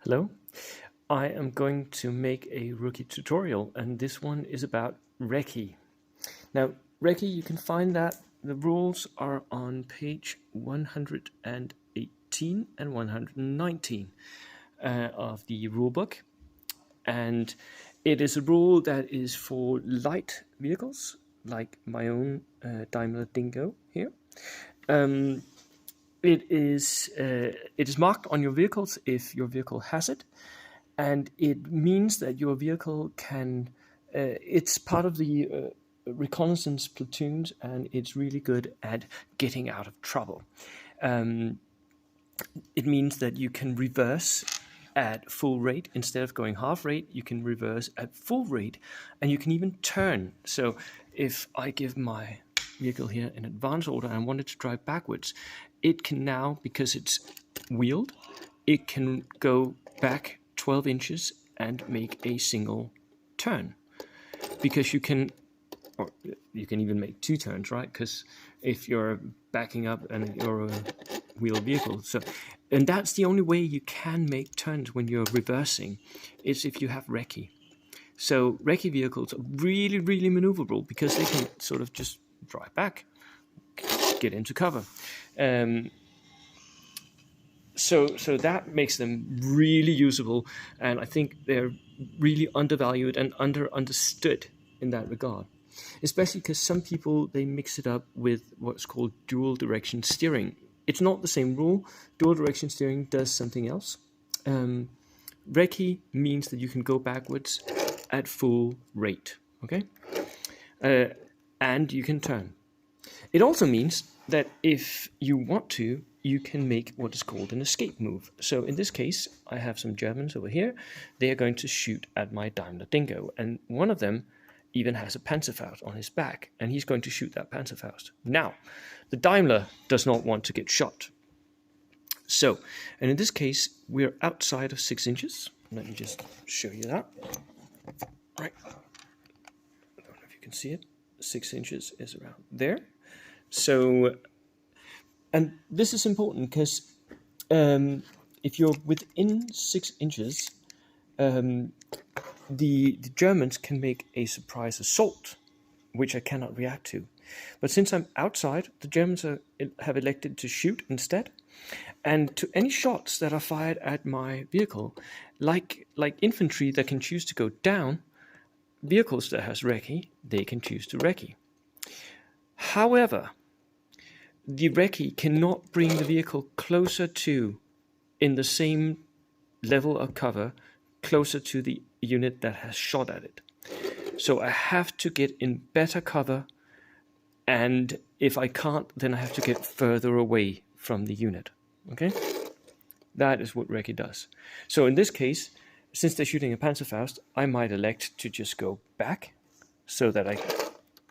Hello, I am going to make a rookie tutorial, and this one is about Recce. Now, Recce, you can find that the rules are on page 118 and 119 of the rulebook, and it is a rule that is for light vehicles, like my own Daimler Dingo here. It is marked on your vehicles if your vehicle has it, and it means that your vehicle can. It's part of the reconnaissance platoons, and it's really good at getting out of trouble. It means that you can reverse at full rate instead of going half rate. You can reverse at full rate, and you can even turn. So if I give my vehicle here in advance order and I wanted to drive backwards, it can now, because it's wheeled, it can go back 12 inches and make a single turn. Because you can even make two turns, right? Because if you're backing up and you're a wheeled vehicle, and that's the only way you can make turns when you're reversing, is if you have Recce. So Recce vehicles are really, really maneuverable because they can sort of just drive back, get into cover. So that makes them really usable, and I think they're really undervalued and understood in that regard. Especially because some people, they mix it up with what's called dual direction steering. It's not the same rule. Dual direction steering does something else. Recce means that you can go backwards at full rate, okay? And you can turn. It also means that if you want to, you can make what is called an escape move. So in this case, I have some Germans over here. They are going to shoot at my Daimler Dingo, and one of them even has a Panzerfaust on his back, and he's going to shoot that Panzerfaust. Now, the Daimler does not want to get shot. So, and in this case, we're outside of 6 inches. Let me just show you that. Right. I don't know if you can see it. 6 inches is around there. So, and this is important because if you're within 6 inches, the Germans can make a surprise assault, which I cannot react to. But since I'm outside, the Germans have elected to shoot instead. And to any shots that are fired at my vehicle, like infantry that can choose to go down, vehicles that has Recce, they can choose to Recce. However, the Recce cannot bring the vehicle closer to, in the same level of cover, closer to the unit that has shot at it. So I have to get in better cover, and if I can't, then I have to get further away from the unit. Okay? That is what Recce does. So in this case, since they're shooting a Panzerfaust, I might elect to just go back so that I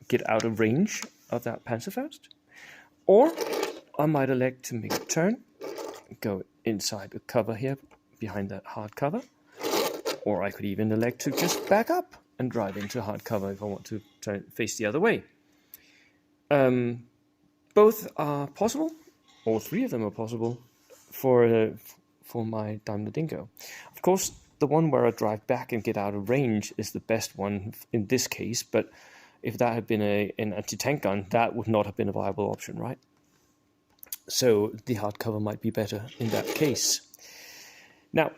get out of range of that Panzerfaust. Or I might elect to make a turn, go inside the cover here, behind that hard cover. Or I could even elect to just back up and drive into hard cover if I want to face the other way. Both are possible. All three of them are possible for my Daimler Dingo. Of course, the one where I drive back and get out of range is the best one in this case, but if that had been an anti-tank gun, that would not have been a viable option, right? So the hard cover might be better in that case. Now,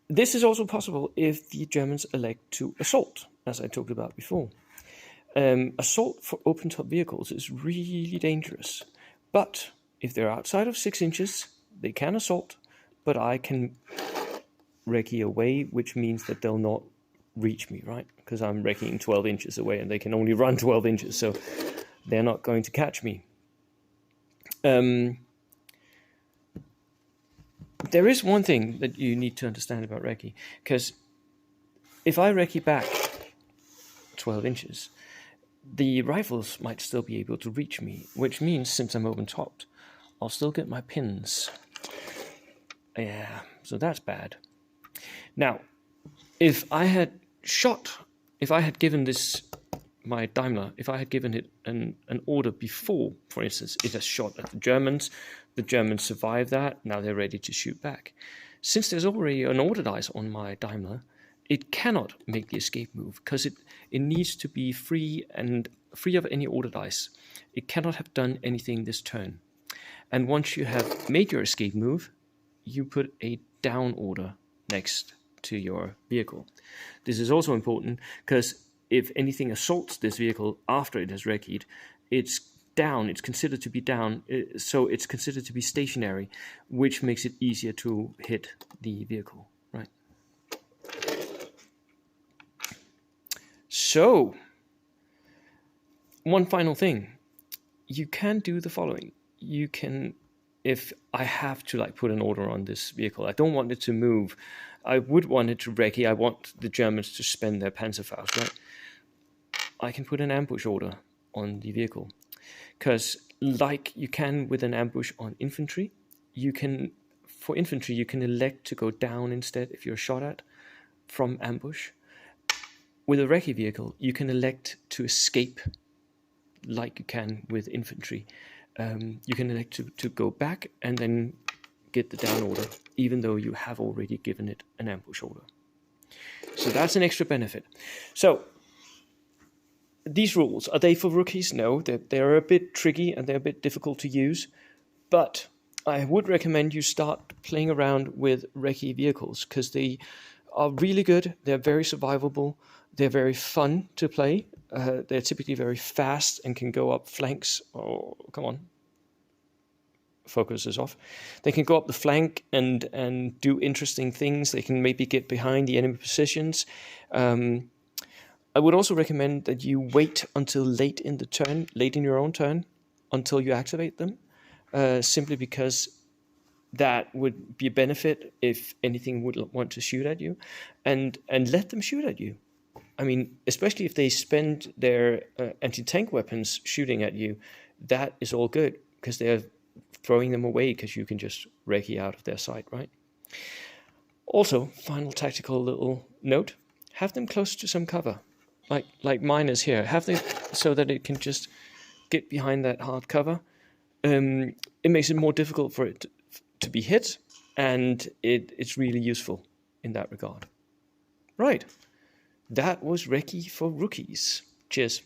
this is also possible if the Germans elect to assault, as I talked about before. Assault for open-top vehicles is really dangerous. But if they're outside of 6 inches, they can assault, but I can Recce away, which means that they'll not reach me, right? Because I'm Recceing 12 inches away, and they can only run 12 inches, so they're not going to catch me. There is one thing that you need to understand about Recce, because if I Recce back 12 inches, the rifles might still be able to reach me, which means since I'm open-topped, I'll still get my pins. Yeah, so that's bad. Now, if I had given my Daimler, if I had given it an order before, for instance, it has shot at the Germans survived that, now they're ready to shoot back. Since there's already an order dice on my Daimler, it cannot make the escape move because it needs to be free of any order dice. It cannot have done anything this turn. And once you have made your escape move, you put a down order next to your vehicle. This is also important because if anything assaults this vehicle after it has recce'd, it's down, it's considered to be down, so it's considered to be stationary, which makes it easier to hit the vehicle, right? So, one final thing. You can do the following. You can, if I have to like put an order on this vehicle, I don't want it to move, I would want it to recce, I want the Germans to spend their Panzerfaust, right? I can put an ambush order on the vehicle. Because like you can with an ambush on infantry, for infantry, you can elect to go down instead if you're shot at from ambush. With a recce vehicle, you can elect to escape like you can with infantry. You can elect to go back and then get the down order, even though you have already given it an ambush order. So that's an extra benefit. So these rules, are they for rookies? No, they're a bit tricky and they're a bit difficult to use, but I would recommend you start playing around with recce vehicles because they are really good, they're very survivable, they're very fun to play, they're typically very fast and can go up flanks. Oh, come on. Focus is off. They can go up the flank and do interesting things. They can maybe get behind the enemy positions. I would also recommend that you wait until late in your own turn, until you activate them, simply because that would be a benefit if anything would want to shoot at you, and let them shoot at you. I mean, especially if they spend their anti-tank weapons shooting at you, that is all good, because they're throwing them away because you can just recce out of their sight, right? Also, final tactical little note, have them close to some cover. Like mine is here, have them so that it can just get behind that hard cover. It makes it more difficult for it to be hit, and it's really useful in that regard. Right, that was Recce for rookies. Cheers.